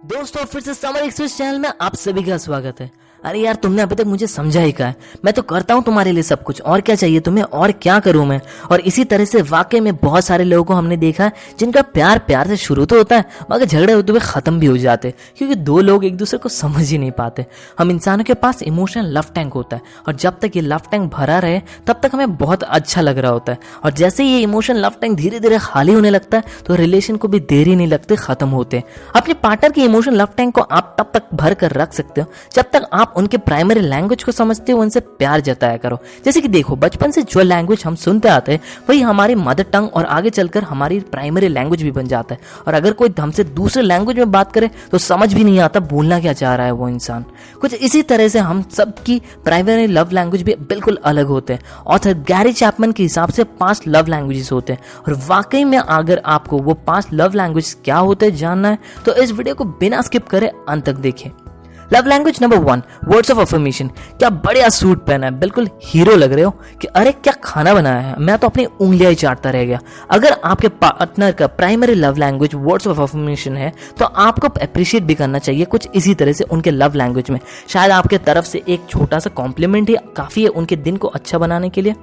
दोस्तों फिर से समर एक्सप्रेस चैनल में आप सभी का स्वागत है। अरे यार तुमने अभी तक मुझे समझा ही कहा है। मैं तो करता हूँ तुम्हारे लिए सब कुछ, और क्या चाहिए तुम्हें, और क्या करूँ मैं। और इसी तरह से वाकई में बहुत सारे लोगों को हमने देखा है जिनका प्यार प्यार से शुरू तो होता है मगर झगड़े होते हुए खत्म भी हो जाते, क्योंकि दो लोग एक दूसरे को समझ ही नहीं पाते। हम इंसानों के पास इमोशनल लव टैंक होता है और जब तक ये लव टैंक भरा रहे तब तक हमें बहुत अच्छा लग रहा होता है, और जैसे ये इमोशनल लव टैंक धीरे धीरे खाली होने लगता है तो रिलेशन को भी देरी नहीं लगती खत्म होते। अपने पार्टनर की इमोशनल लव टैंक को आप तब तक भर कर रख सकते हो जब तक आप उनके प्राइमरी लैंग्वेज को समझते हो, उनसे प्यार जताया करो। जैसे कि देखो, बचपन से जो लैंग्वेज हम सुनते आते हैं वही हमारी मदर टंग और आगे चलकर हमारी प्राइमरी लैंग्वेज भी बन जाता है। और अगर कोई हमसे दूसरे लैंग्वेज में बात करे तो समझ भी नहीं आता बोलना क्या चाह रहा है वो इंसान। कुछ इसी तरह से हम सबकी प्राइमरी लव लैंग्वेज भी बिल्कुल अलग होते हैं। ऑथर गैरी चैपमैन के हिसाब से 5 लव लैंग्वेजेस होते हैं, और वाकई में अगर आपको वो 5 लव लैंग्वेज क्या होते हैं जानना है तो इस वीडियो को बिना स्किप करे अंत तक देखें। Love language number 1, words of affirmation. क्या बढ़िया सूट पहना है, बिल्कुल हीरो लग रहे हो कि अरे क्या खाना बनाया है, मैं तो अपनी उंगलियां ही चाटता रह गया। अगर आपके पार्टनर का primary love language words of affirmation है तो आपको अप्रिशिएट भी करना चाहिए कुछ इसी तरह से उनके लव लैंग्वेज में। शायद आपके तरफ से एक छोटा सा कॉम्प्लीमेंट ही काफी है उनके दिन को अच्छा बनाने के लिए।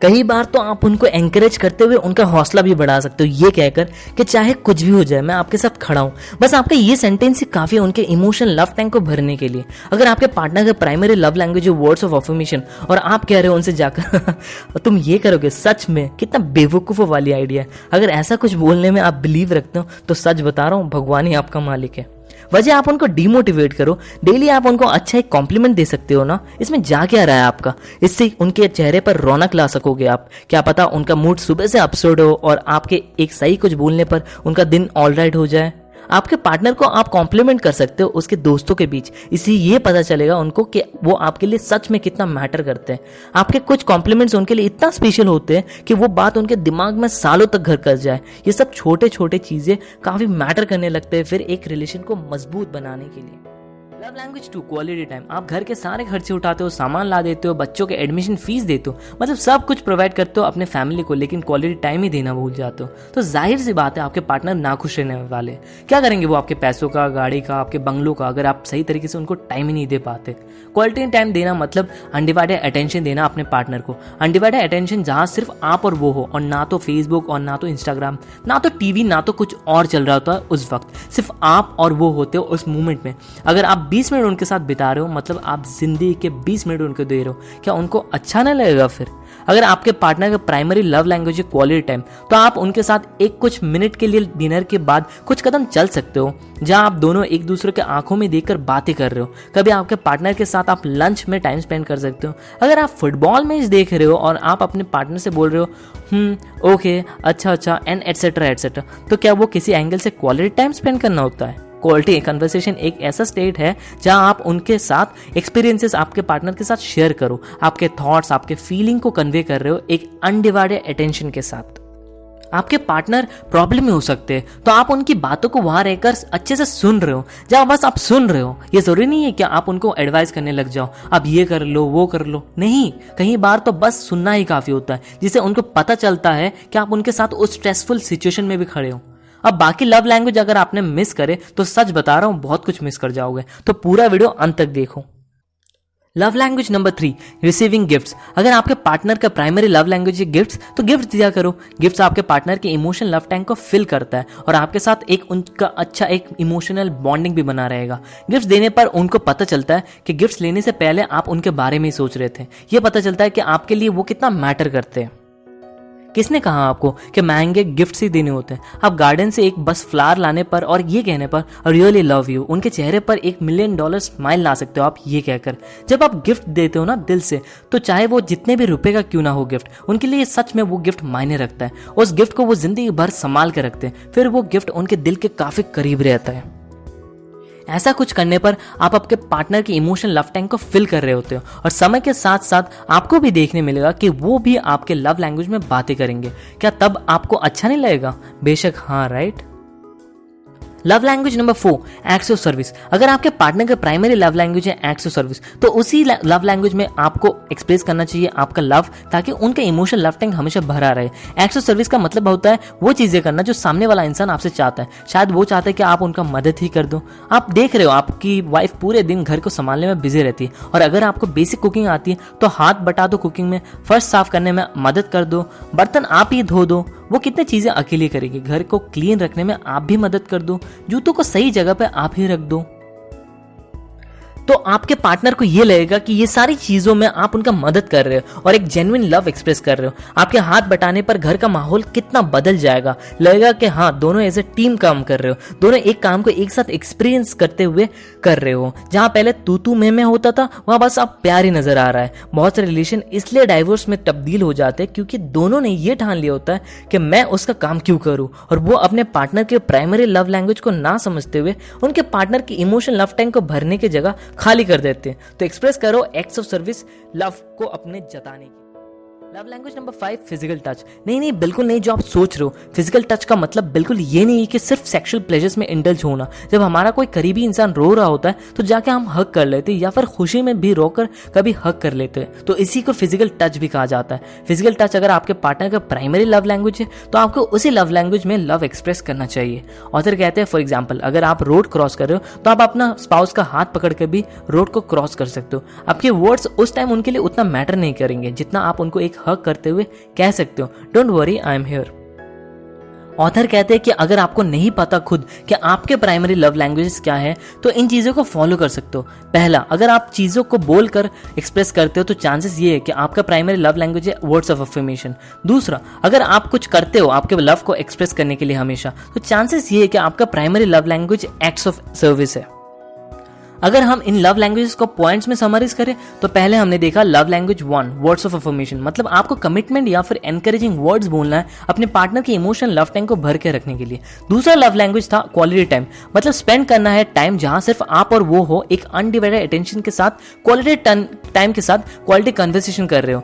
कई बार तो आप उनको एंकरेज करते हुए उनका हौसला भी बढ़ा सकते हो, ये कहकर कि चाहे कुछ भी हो जाए मैं आपके साथ खड़ा हूं। बस आपका ये सेंटेंस ही काफी है उनके इमोशनल लव टैंक को भरने के लिए। अगर आपके पार्टनर का प्राइमरी लव लैंग्वेज है वर्ड्स ऑफ अफर्मेशन और आप कह रहे हो उनसे जाकर तुम ये करोगे, सच में कितना बेवकूफों वाली आइडिया है। अगर ऐसा कुछ बोलने में आप बिलीव रखते हो तो सच बता रहा हूं भगवान ही आपका मालिक है। वजह आप उनको डिमोटिवेट करो, डेली आप उनको अच्छा एक कॉम्प्लीमेंट दे सकते हो ना, इसमें जा क्या रहा है आपका। इससे उनके चेहरे पर रौनक ला सकोगे आप। क्या पता उनका मूड सुबह से अपसेट हो और आपके एक सही कुछ बोलने पर उनका दिन ऑलराइट हो जाए। आपके पार्टनर को आप कॉम्प्लीमेंट कर सकते हो उसके दोस्तों के बीच, इससे ये पता चलेगा उनको कि वो आपके लिए सच में कितना मैटर करते हैं। आपके कुछ कॉम्प्लीमेंट्स उनके लिए इतना स्पेशल होते हैं कि वो बात उनके दिमाग में सालों तक घर कर जाए। ये सब छोटे छोटे चीजें काफी मैटर करने लगते हैं फिर एक रिलेशन को मजबूत बनाने के लिए। Love language 2, quality time. आप घर के सारे खर्चे उठाते हो, सामान ला देते हो, बच्चों के एडमिशन फीस देते हो, मतलब सब कुछ प्रोवाइड करते हो अपने फैमिली को, लेकिन क्वालिटी टाइम ही देना भूल जाते हो। तो जाहिर सी बात है आपके पार्टनर नाखुश रहने वाले। क्या करेंगे वो आपके पैसों का, गाड़ी का, आपके बंगलों का, अगर आप सही तरीके से उनको टाइम ही नहीं दे पाते। क्वालिटी टाइम देना मतलब अनडिवाइडेड अटेंशन देना अपने पार्टनर को। अनडिवाइडेड अटेंशन जहाँ सिर्फ आप और वो हो, और ना तो फेसबुक और ना तो इंस्टाग्राम, ना तो टीवी, ना तो कुछ और चल रहा होता है उस वक्त, सिर्फ आप और वो होते हो उस मोमेंट में। अगर आप 20 मिनट उनके साथ बिता रहे हो मतलब आप जिंदगी के 20 मिनट उनको दे रहे हो, क्या उनको अच्छा नहीं लगेगा फिर। अगर आपके पार्टनर का प्राइमरी लव लैंग्वेज है क्वालिटी टाइम तो आप उनके साथ एक कुछ मिनट के लिए डिनर के बाद कुछ कदम चल सकते हो जहां आप दोनों एक दूसरे के आंखों में देखकर बातें कर रहे हो। कभी आपके पार्टनर के साथ आप लंच में टाइम स्पेंड कर सकते हो। अगर आप फुटबॉल मैच देख रहे हो और आप अपने पार्टनर से बोल रहे हो ओके, अच्छा एंड एटसेट्रा एटसेट्रा, तो क्या वो किसी एंगल से क्वालिटी टाइम स्पेंड करना होता है। क्वालिटी कन्वर्सेशन एक ऐसा स्टेट है जहां आप उनके साथ एक्सपीरियंसेस आपके पार्टनर के साथ शेयर करो, आपके थॉट्स, आपके फीलिंग को कन्वे कर रहे हो एक अनडिवाइडेड अटेंशन के साथ। आपके पार्टनर प्रॉब्लम में हो सकते हैं तो आप उनकी बातों को वहां रहकर अच्छे से सुन रहे हो, जहां बस आप सुन रहे हो। ये जरूरी नहीं है कि आप उनको एडवाइस करने लग जाओ, आप ये कर लो वो कर लो, नहीं। कई बार तो बस सुनना ही काफी होता है जिससे उनको पता चलता है कि आप उनके साथ उस स्ट्रेसफुल सिचुएशन में भी खड़े हो। अब बाकी लव लैंग्वेज अगर आपने मिस करे तो सच बता रहा हूं बहुत कुछ मिस कर जाओगे, तो पूरा वीडियो अंत तक देखो। Love language number 3, receiving gifts. अगर आपके पार्टनर का प्राइमरी लव लैंग्वेज है गिफ्ट्स तो गिफ्ट दिया करो। गिफ्ट्स आपके पार्टनर के इमोशनल लव टैंक को फिल करता है और आपके साथ एक उनका अच्छा एक इमोशनल बॉन्डिंग भी बना रहेगा। गिफ्ट्स देने पर उनको पता चलता है कि गिफ्ट्स लेने से पहले आप उनके बारे में ही सोच रहे थे। ये पता चलता है कि आपके लिए वो कितना मैटर करते हैं। किसने कहा आपको कि महंगे गिफ्ट्स ही देने होते हैं। आप गार्डन से एक बस फ्लावर लाने पर और ये कहने पर रियली लव यू, उनके चेहरे पर $1 मिलियन स्माइल ला सकते हो आप ये कहकर। जब आप गिफ्ट देते हो ना दिल से, तो चाहे वो जितने भी रुपए का क्यों ना हो गिफ्ट, उनके लिए सच में वो गिफ्ट मायने रखता है। उस गिफ्ट को वो जिंदगी भर संभाल के रखते हैं, फिर वो गिफ्ट उनके दिल के काफी करीब रहता है। ऐसा कुछ करने पर आप आपके पार्टनर की इमोशनल लव टैंक को फिल कर रहे होते हो, और समय के साथ साथ आपको भी देखने मिलेगा कि वो भी आपके लव लैंग्वेज में बातें करेंगे। क्या तब आपको अच्छा नहीं लगेगा? बेशक हाँ, right. Love language number 4, acts of service. अगर आपके पार्टनर का प्राइमरी लव लैंग्वेज है एक्ट्स ऑफ सर्विस, तो उसी लव लैंग्वेज में आपको एक्सप्रेस करना चाहिए आपका लव, ताकि उनका इमोशनल लव टैंक हमेशा भरा रहे। एक्ट्स ऑफ सर्विस का मतलब होता है वो चीजें करना जो सामने वाला इंसान आपसे चाहता है। शायद वो चाहता है कि आप उनका मदद ही कर दो। आप देख रहे हो आपकी वाइफ पूरे दिन घर को संभालने में बिजी रहती है, और अगर आपको बेसिक कुकिंग आती है तो हाथ बटा दो कुकिंग में, फर्श साफ करने में मदद कर दो, बर्तन आप ही धो दो। वो कितनी चीजें अकेले करेगी। घर को क्लीन रखने में आप भी मदद कर दो, जूतों को सही जगह पे आप ही रख दो। तो आपके पार्टनर को ये लगेगा कि ये सारी चीजों में आप उनका मदद कर रहे हो और एक जेन्युइन लव एक्सप्रेस कर रहे हो। आपके हाथ बटाने पर घर का माहौल कितना बदल जाएगा। लगेगा कि हाँ, दोनों एज ए टीम काम कर रहे हो, दोनों एक काम को एक साथ एक्सपीरियंस करते हुए कर रहे हो। जहां पहले तू तू मैं होता था, वहां बस आप प्यार ही नजर आ रहा है। बहुत से रिलेशन इसलिए डाइवोर्स में तब्दील हो जाते हैं क्योंकि दोनों ने ये ठान लिया होता है कि मैं उसका काम क्यों करूं, और वो अपने पार्टनर के प्राइमरी लव लैंग्वेज को ना समझते हुए उनके पार्टनर की इमोशनल लव टैंक को भरने की जगह खाली कर देते हैं। तो एक्सप्रेस करो एक्ट्स ऑफ सर्विस लव को अपने जताने की। Love language number 5, physical touch. नहीं, बिल्कुल नहीं जो आप सोच रहे हो। फिजिकल टच का मतलब बिल्कुल ये नहीं है कि सिर्फ सेक्सुअल प्लेजर्स में इंडल्ज होना। जब हमारा कोई करीबी इंसान रो रहा होता है तो जाके हम हक कर लेते हैं, या फिर खुशी में भी रोकर कभी हक कर लेते हैं, तो इसी को फिजिकल टच भी कहा जाता है। फिजिकल टच अगर आपके पार्टनर का प्राइमरी लव लैंग्वेज है तो आपको उसी लव लैंग्वेज में लव एक्सप्रेस करना चाहिए। ऑथर कहते हैं फॉर एग्जाम्पल, अगर आप रोड क्रॉस कर रहे हो तो आप अपना स्पाउस का हाथ पकड़ के भी रोड को क्रॉस कर सकते हो। आपके वर्ड्स उस टाइम उनके लिए उतना मैटर नहीं करेंगे जितना आप उनको एक हक करते हुए कह सकते हो, don't worry I am here. Author कहते हैं कि अगर आपको नहीं पता खुद कि आपके प्राइमरी लव लैंग्वेजेस क्या है तो इन चीजों को फॉलो कर सकते हो। पहला, अगर आप चीजों को बोलकर एक्सप्रेस करते हो तो चांसेस ये है कि आपका प्राइमरी लव लैंग्वेज है वर्ड्स ऑफ अफर्मेशन। दूसरा, अगर आप कुछ करते हो आपके लव को एक्सप्रेस करने के लिए हमेशा, तो चांसेस ये है कि आपका primary love language acts of service है। अगर हम इन लव लैंग्वेजेस को पॉइंट्स में समराइज करें तो पहले हमने देखा love language 1, words of affirmation, मतलब आपको कमिटमेंट या फिर एनकरेजिंग वर्ड्स बोलना है अपने पार्टनर की इमोशनल लव टैंक को भर के रखने के लिए। दूसरा लव लैंग्वेज था क्वालिटी टाइम, मतलब स्पेंड करना है टाइम जहां सिर्फ आप और वो हो, एक अनडिवाइडेड अटेंशन के साथ, क्वालिटी टाइम के साथ क्वालिटी कन्वर्सेशन कर रहे हो।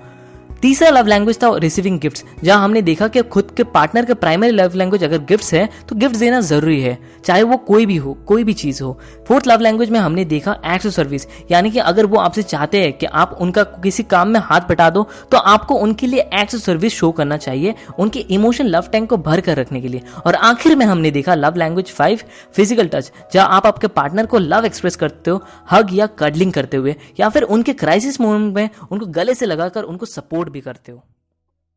तीसरा लव लैंग्वेज था रिसीविंग गिफ्ट्स, जहां हमने देखा कि खुद के पार्टनर का प्राइमरी लव लैंग्वेज अगर गिफ्ट्स है तो गिफ्ट देना जरूरी है, चाहे वो कोई भी हो, कोई भी चीज हो। फोर्थ लव लैंग्वेज में हमने देखा एक्ट्स ऑफ सर्विस, यानी कि अगर वो आपसे चाहते हैं कि आप उनका किसी काम में हाथ बटा दो तो आपको उनके लिए एक्ट्स ऑफ सर्विस शो करना चाहिए, उनके इमोशनल लव टैंक को भर कर रखने के लिए। और आखिर में हमने देखा लव लैंग्वेज 5, फिजिकल टच, जहां आप आपके पार्टनर को लव एक्सप्रेस करते हो हग या कडलिंग करते हुए, या फिर उनके क्राइसिस मोमेंट में उनको गले से लगाकर उनको सपोर्ट भी करते हो।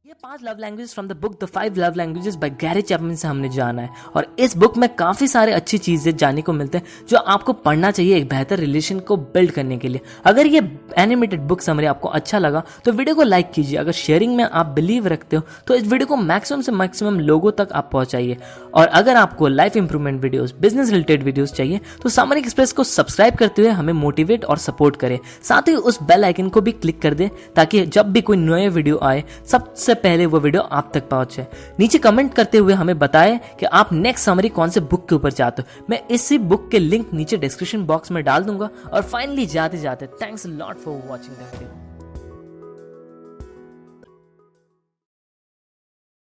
ये 5 love languages from the book the 5 love languages by Gary Chapman से हमने जाना है, और इस बुक में काफी सारे अच्छी चीजें जानने को मिलते हैं जो आपको पढ़ना चाहिए एक बेहतर रिलेशन को बिल्ड करने के लिए। अगर ये एनिमेटेड बुक समरी आपको अच्छा लगा तो वीडियो को लाइक कीजिए। अगर शेयरिंग में आप बिलीव रखते हो तो इस वीडियो को मैक्सिमम से मैक्सिमम लोगों तक आप पहुंचाइए। और अगर आपको life improvement videos, business related videos चाहिए तो समरी एक्सप्रेस को सब्सक्राइब करते हुए हमें मोटिवेट और सपोर्ट करें। साथ ही उस बेल आइकन को भी क्लिक कर दे ताकि जब भी कोई नया वीडियो आए सबसे पहले वो वीडियो आप तक पहुंचे। नीचे कमेंट करते हुए हमें बताएं कि आप नेक्स्ट समरी कौन से बुक के ऊपर चाहते हो। मैं इसी बुक के लिंक नीचे डिस्क्रिप्शन बॉक्स में डाल दूंगा। और फाइनली जाते जाते thanks a lot for watching the video.